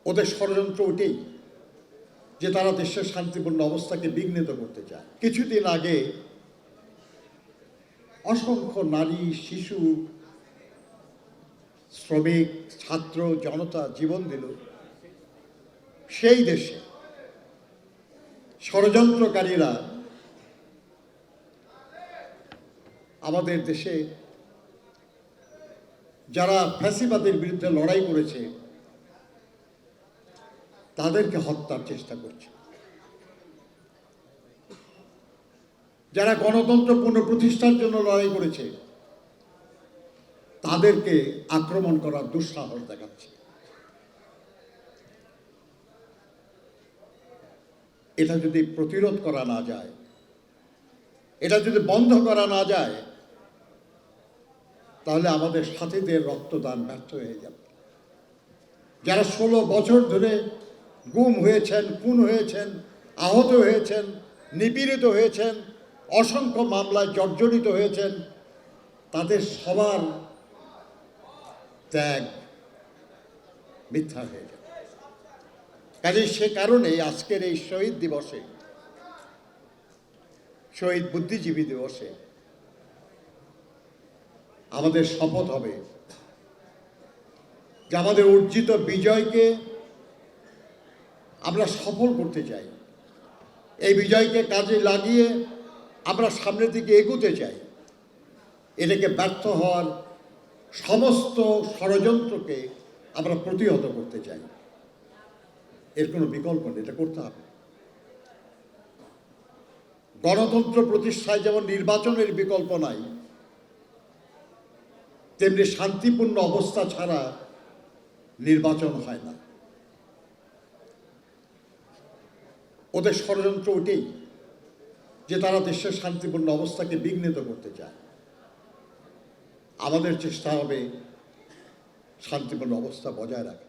ওদের ষড়যন্ত্র ওইটাই যে তারা দেশের শান্তিপূর্ণ অবস্থাকে বিঘ্নিত করতে চায়। কিছুদিন আগে অসংখ্য নারী, শিশু, শ্রমিক, ছাত্র জনতা জীবন দিল। সেই দেশে ষড়যন্ত্রকারীরা আমাদের দেশে যারা ফ্যাসিবাদের বিরুদ্ধে লড়াই করেছে তাদেরকে হত্যার চেষ্টা করছে। যারা গণতন্ত্র পুনঃপ্রতিষ্ঠার জন্য লড়াই করেছে তাদেরকে আক্রমণ করার দুঃসাহস দেখাচ্ছে। এটা যদি প্রতিরোধ করা না যায়, এটা যদি বন্ধ করা না যায়, তাহলে আমাদের সাথীদের রক্তদান ব্যর্থ হয়ে যাবে। যারা 16 বছর ধরে গুম হয়েছেন, খুন হয়েছেন, আহত হয়েছেন, নিপীড়িত হয়েছেন, অসংখ্য মামলায় জর্জরিত হয়েছেন, তাদের সবার ত্যাগ মিথ্যা হয়ে যাবে। কাজে সে কারণে আজকের এই শহীদ দিবসে, শহীদ বুদ্ধিজীবী দিবসে আমাদের শপথ হবে যে আমাদের অর্জিত বিজয়কে আমরা সফল করতে চাই। এই বিজয়কে কাজে লাগিয়ে আমরা সামনের দিকে এগোতে চাই। এটাকে ব্যর্থ হওয়ার সমস্ত ষড়যন্ত্রকে আমরা প্রতিহত করতে চাই। এর কোনো বিকল্প নেই, এটা করতে হবে। গণতন্ত্র প্রতিষ্ঠায় যেমন নির্বাচনের বিকল্প নাই, তেমনি শান্তিপূর্ণ অবস্থা ছাড়া নির্বাচন হয় না। ওদের ষড়যন্ত্র ওইটাই যে তারা দেশের শান্তিপূর্ণ অবস্থাকে বিঘ্নিত করতে চায়। আমাদের চেষ্টা হবে শান্তিপূর্ণ অবস্থা বজায় রাখা।